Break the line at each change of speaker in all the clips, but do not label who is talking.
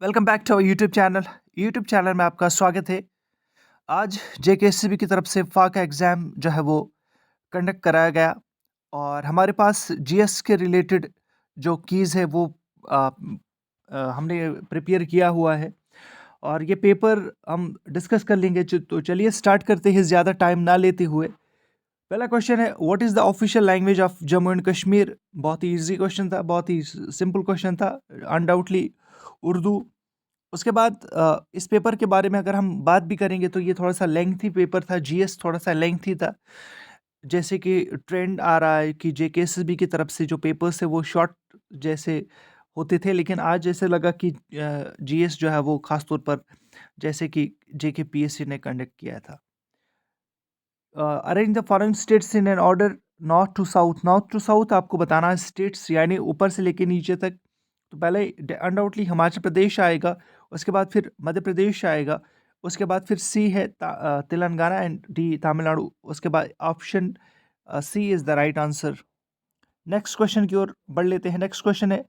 Welcome back to our YouTube channel में आपका स्वागत है। आज जेकेएससीबी की तरफ से फा का एग्ज़ाम जो है वो कंडक्ट कराया गया और हमारे पास जीएस के रिलेटेड जो कीज़ है वो हमने प्रिपेयर किया हुआ है और ये पेपर हम डिस्कस कर लेंगे। तो चलिए स्टार्ट करते हैं ज़्यादा टाइम ना लेते हुए। पहला क्वेश्चन है, what is the official language of Jammu and Kashmir. बहुत ही इजी क्वेश्चन था, बहुत ही सिंपल क्वेश्चन था। अनडाउटली उर्दू। उसके बाद इस पेपर के बारे में अगर हम बात भी करेंगे तो ये थोड़ा-सा लेंथी पेपर था, जीएस थोड़ा-सा लेंथी था। जैसे कि ट्रेंड आ रहा है कि जेकेएसएसबी की तरफ से जो पेपर्स है वो शॉर्ट जैसे होते थे, लेकिन आज ऐसे लगा कि जीएस जो है वो ख़ास तौर पर जैसे कि जेकेपीएससी ने कंडक्ट किया था। Arrange the following states in an order north to south आपको बताना है स्टेट्स यानी ऊपर से लेके नीचे तक। तो पहले अनडाउटली हिमाचल प्रदेश आएगा, उसके बाद फिर मध्य प्रदेश आएगा, उसके बाद फिर सी है तेलंगाना एंड डी तमिलनाडु। उसके बाद option C is the right answer. Next question की ओर बढ़ लेते हैं। नेक्स्ट क्वेश्चन है,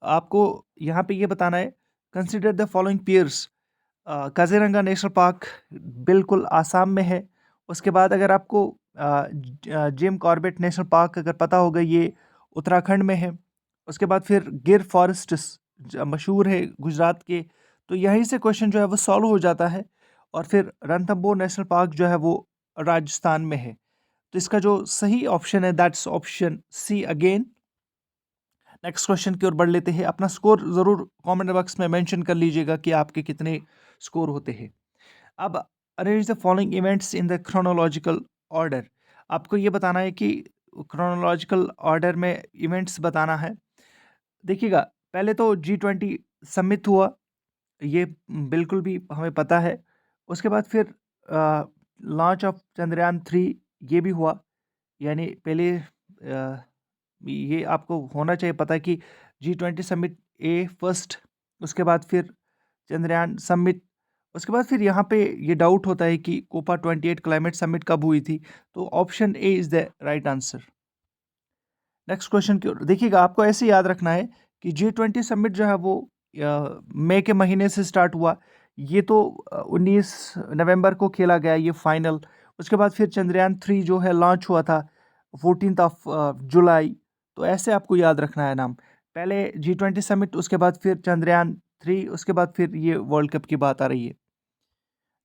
आपको यहाँ पे ये बताना है, consider the following pairs. Kaziranga national park बिल्कुल आसाम में है। उसके बाद अगर आपको जिम कॉर्बेट नेशनल पार्क अगर पता होगा, ये उत्तराखंड में है। उसके बाद फिर गिर फॉरेस्ट्स मशहूर है गुजरात के। तो यहीं से क्वेश्चन जो है वो सॉल्व हो जाता है। और फिर रणथंबोर नेशनल पार्क जो है वो राजस्थान में है। तो इसका जो सही ऑप्शन है that's option C again. Next question की ओर बढ़ लेते हैं। अपना स्कोर ज़रूर कमेंट बॉक्स में मेंशन कर लीजिएगा कि आपके कितने स्कोर होते हैं। अब arrange the following events in the chronological order. आपको ये बताना है कि क्रोनोलॉजिकल ऑर्डर में इवेंट्स बताना है। देखिएगा, पहले तो G20 समिट हुआ, ये बिल्कुल भी हमें पता है। उसके बाद फिर लॉन्च ऑफ चंद्रयान 3 ये भी हुआ। यानी पहले ये आपको होना चाहिए पता कि G20 समिट ए फर्स्ट, उसके बाद फिर चंद्रयान समिट, उसके बाद फिर यहाँ पे ये डाउट होता है कि कोपा 28 क्लाइमेट समिट कब हुई थी। तो option A is the right answer. Next question की ओर देखिएगा, आपको ऐसे याद रखना है कि G20 समिट जो है वो मई के महीने से स्टार्ट हुआ। ये तो 19 नवंबर को खेला गया ये फाइनल। उसके बाद फिर चंद्रयान 3 जो है लॉन्च हुआ था 14th ऑफ जुलाई। तो ऐसे आपको याद रखना है नाम। पहले G20 समिट, उसके बाद फिर चंद्रयान 3, उसके बाद फिर ये वर्ल्ड कप की बात आ रही है।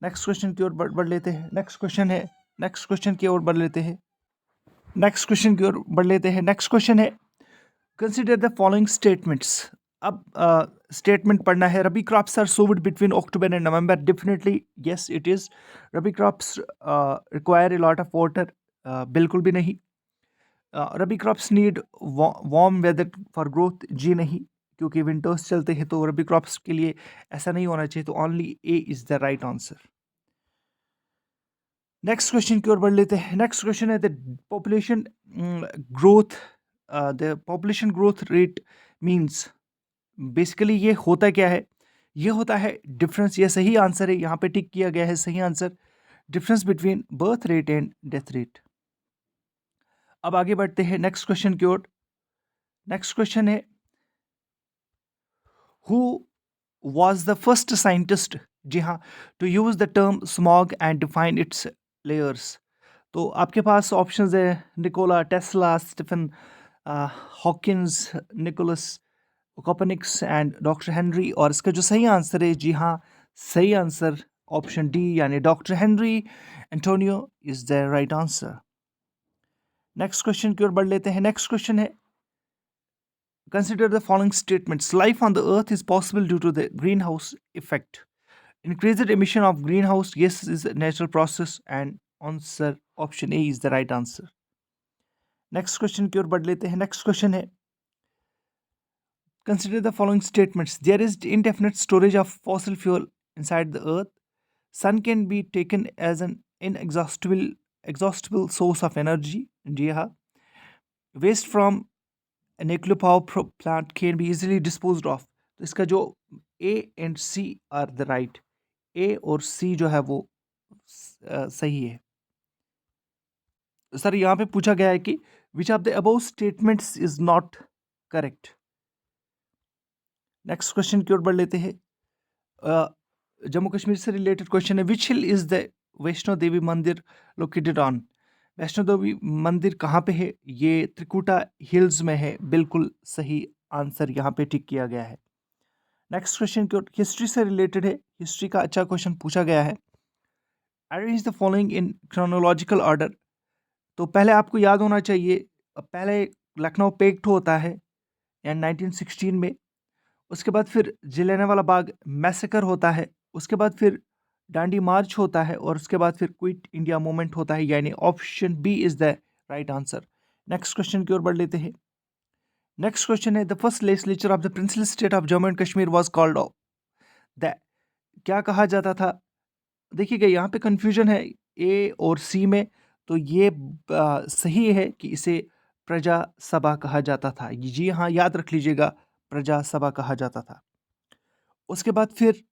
नेक्स्ट क्वेश्चन की ओर बढ़ लेते हैं। नेक्स्ट क्वेश्चन की ओर बढ़ लेते हैं। नेक्स्ट क्वेश्चन है, कंसिडर द फॉलोइंग स्टेटमेंट्स। अब स्टेटमेंट पढ़ना है। Rabi crops are sown between October and November. Definitely yes it is. Rabi crops require a lot of water. बिल्कुल भी नहीं। Rabi crops need warm weather for growth. जी नहीं, क्योंकि विंटर्स चलते हैं तो रबी क्रॉप्स के लिए ऐसा नहीं होना चाहिए। तो only A is the right answer. Next question की ओर बढ़ लेते हैं। नेक्स्ट क्वेश्चन है, population growth the population growth rate means. Basically ये होता क्या है? ये होता है डिफरेंस। ये सही आंसर है, यहाँ पे टिक किया गया है सही answer. Difference between birth rate and death rate. अब आगे बढ़ते हैं नेक्स्ट क्वेश्चन की ओर। नेक्स्ट क्वेश्चन है, who was the first scientist, जी हाँ, to use the term smog and define its layers। तो आपके पास ऑप्शंस है, Nikola Tesla, Stephen Hawkins, Nicolas Copernicus and doctor Henry. और इसका जो सही आंसर है, जी हाँ, सही आंसर ऑप्शन डी यानी doctor Henry Antonio is the right answer. Next question की ओर बढ़ लेते हैं। नेक्स्ट क्वेश्चन है, consider the following statements. Life on the earth is possible due to the greenhouse effect. Increased emission of greenhouse gases is a natural process, and answer option A is the right answer. Next question की ओर बढ़ लेते हैं। Next question है, consider the following statements. There is indefinite storage of fossil fuel inside the earth. Sun can be taken as an inexhaustible source of energy. जी हाँ. Waste from a nuclear power plant can be easily disposed of. तो इसका जो A and C are the right. A और C जो है वो सही है। सर यहाँ पे पूछा गया है कि which of the above statements is not correct. Next question की ओर बढ़ लेते हैं। जम्मू कश्मीर से रिलेटेड क्वेश्चन है, विच हिल इज द वैष्णो देवी मंदिर लोकेटेड ऑन? वैष्णो देवी मंदिर कहाँ पे है? ये त्रिकुटा हिल्स में है। बिल्कुल सही आंसर यहाँ पे टिक किया गया है। नेक्स्ट क्वेश्चन की ओर हिस्ट्री से रिलेटेड है। हिस्ट्री का अच्छा क्वेश्चन पूछा गया है। Arrange the following in chronological order. तो पहले आपको याद होना चाहिए, पहले लखनऊ पेक्ट होता है या 1916 में। उसके बाद फिर जलियांवाला बाग मैसेकर होता है। उसके बाद फिर डांडी मार्च होता है और उसके बाद फिर क्विट इंडिया मूवमेंट होता है, यानी option B is the right answer. Next question की ओर बढ़ लेते हैं। नेक्स्ट क्वेश्चन है, the first legislature of the princely state of Jammu and Kashmir was called the, क्या कहा जाता था? देखिएगा यहाँ पे कंफ्यूजन है ए और सी में, तो ये सही है कि इसे प्रजा सभा कहा जाता था। जी हाँ, याद रख लीजिएगा, प्रजा सभा कहा जाता था। उसके बाद फिर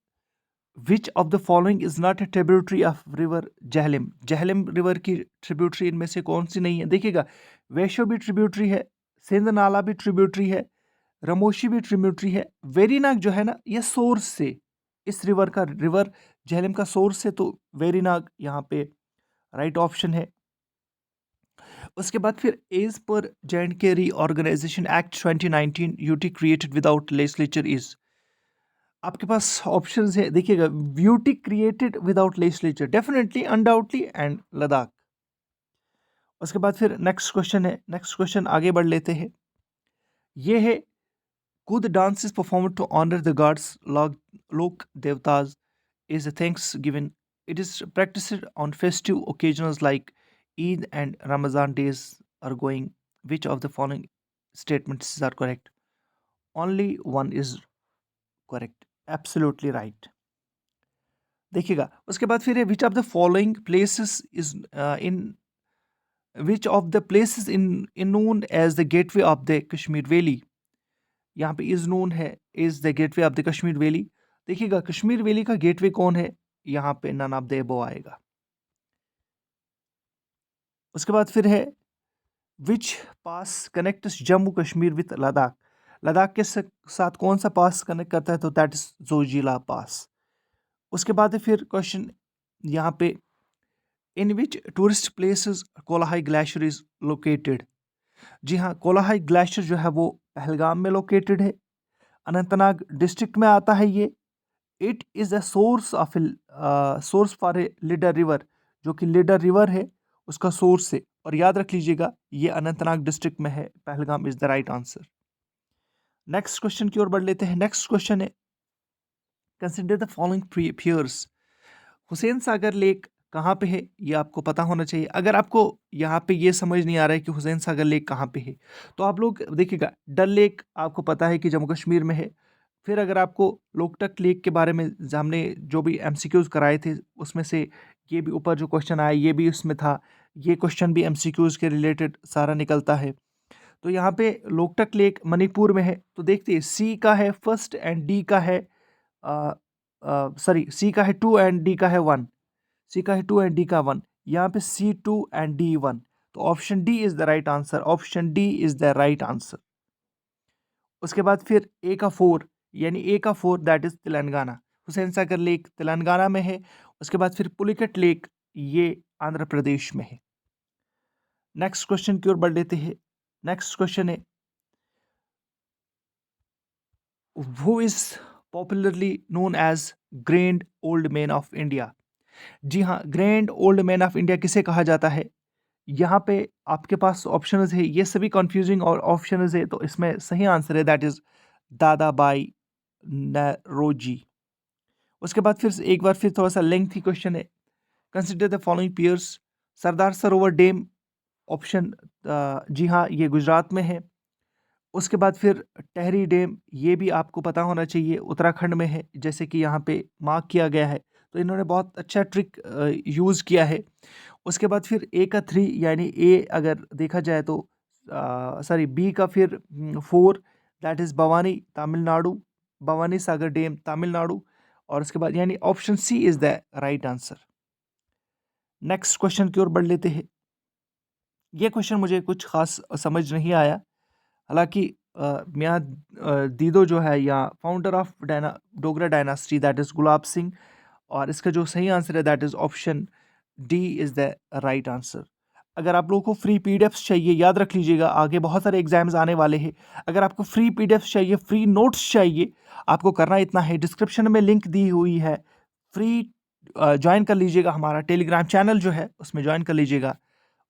which of the following is not a tributary of river Jhelum? Jhelum river की ट्रिब्यूटरी इनमें से कौन सी नहीं है? देखिएगा, वैशो भी ट्रिब्यूटरी है, सिंध नाला भी ट्रिब्यूटरी है, रमोशी भी ट्रिब्यूटरी है, वेरीनाग जो है ना, ये सोर्स से, इस रिवर का, रिवर झेलम का सोर्स है, तो वेरीनाग यहाँ पे राइट ऑप्शन है। उसके बाद फिर एज पर J and K reorganisation act 2019 UT created without legislature is. आपके पास ऑप्शंस है, देखिएगा, UT created without legislature, definitely, undoubtedly and Ladakh. उसके बाद फिर नेक्स्ट क्वेश्चन है, नेक्स्ट क्वेश्चन आगे बढ़ लेते हैं। ये है, Could the dance is performed to honor the gods, Lok Devtas, is a thanksgiving. It is practiced on festive occasions like Eid and Ramazan days are going. Which of the following statements are correct? Only one is correct. Absolutely right. देखिएगा, उसके बाद फिर है, which of the following places is in which of the places in known as the gateway of the Kashmir Valley? यहाँ पे is known है, is the gateway of the Kashmir valley. देखिएगा, Kashmir valley का गेटवे कौन है? यहाँ पे नन ऑफ द अबव आएगा। उसके बाद फिर है, विच पास कनेक्ट्स जम्मू कश्मीर विथ लद्दाख? लद्दाख के साथ कौन सा पास कनेक्ट करता है? तो दैट इज जोजिला पास। उसके बाद है फिर क्वेश्चन यहाँ पे, in which tourist places Kolahoi glacier is located? जी हाँ, कोलाहाई ग्लेशियर जो है वो पहलगाम में लोकेटेड है, अनंतनाग डिस्ट्रिक्ट में आता है ये। It is a source for a leader river, जो कि लीडर रिवर है उसका सोर्स है। और याद रख लीजिएगा, ये अनंतनाग डिस्ट्रिक्ट में है। Pahalgam is the right answer. Next question की ओर बढ़ लेते हैं। नेक्स्ट क्वेश्चन है, consider the following pairs. Hussain Sagar lake कहाँ पे है? ये आपको पता होना चाहिए। अगर आपको यहाँ पे ये समझ नहीं आ रहा है कि हुसैन सागर लेक कहाँ पे है, तो आप लोग देखिएगा, डल लेक आपको पता है कि जम्मू कश्मीर में है। फिर अगर आपको लोकटक लेक के बारे में हमने जो भी एमसीक्यूज कराए थे, उसमें से ये भी ऊपर जो क्वेश्चन आया ये भी उसमें था। ये क्वेश्चन भी एमसीक्यूज के रिलेटेड सारा निकलता है। तो यहाँ पे लोकटक लेक मणिपुर में है। तो देखते हैं, सी का है फर्स्ट एंड डी का है सॉरी, सी का है 2 एंड डी का है 1। सी का है 2 एंड डी का 1। यहाँ पे C2 एंड D1, तो option D is the right answer. Option D is the right answer. उसके बाद फिर ए का 4, यानी ए का 4 that is Telangana. Hussain Sagar lake Telangana में है। उसके बाद फिर पुलिकट लेक, ये आंध्र प्रदेश में है। नेक्स्ट क्वेश्चन की ओर बढ़ लेते हैं। नेक्स्ट क्वेश्चन है, who is popularly known as grand old man of India? जी हाँ, grand old man of India किसे कहा जाता है? यहाँ पे आपके पास ऑप्शंस है, ये सभी कंफ्यूजिंग और ऑप्शंस है, तो इसमें सही आंसर है दैट इज दादा बाई नौरोजी। उसके बाद फिर एक बार फिर थोड़ा सा लेंथी क्वेश्चन है, consider the following piers. Sardar Sarovar dam, option जी हाँ, ये गुजरात में है। उसके बाद फिर टेहरी डैम, ये भी आपको पता होना चाहिए, उत्तराखंड में है, जैसे कि यहाँ पे मार्क किया गया है। तो इन्होंने बहुत अच्छा ट्रिक यूज़ किया है। उसके बाद फिर ए का 3, यानी ए अगर देखा जाए तो सॉरी, बी का फिर 4 that is Bhavani Tamil Nadu, Bhavani Sagar dam Tamil Nadu. और उसके बाद यानी option C is the right answer. Next question की ओर बढ़ लेते हैं। ये क्वेश्चन मुझे कुछ खास समझ नहीं आया, हालांकि मियाँ दीदो जो है या founder of Dogra dynasty that is Gulab Singh, और इसका जो सही आंसर है that is option D is the right answer. अगर आप लोगों को फ्री पीडीएफ्स चाहिए, याद रख लीजिएगा आगे बहुत सारे एग्जाम्स आने वाले हैं। अगर आपको फ्री पीडीएफ्स चाहिए, फ्री नोट्स चाहिए, आपको करना इतना है, डिस्क्रिप्शन में लिंक दी हुई है, फ्री ज्वाइन कर लीजिएगा, हमारा टेलीग्राम चैनल जो है उसमें ज्वाइन कर लीजिएगा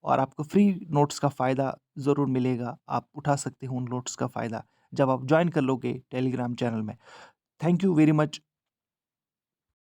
और आपको फ्री नोट्स का फ़ायदा ज़रूर मिलेगा। आप उठा सकते हो उन नोट्स का फ़ायदा जब आप ज्वाइन कर लोगे टेलीग्राम चैनल में। Thank you very much.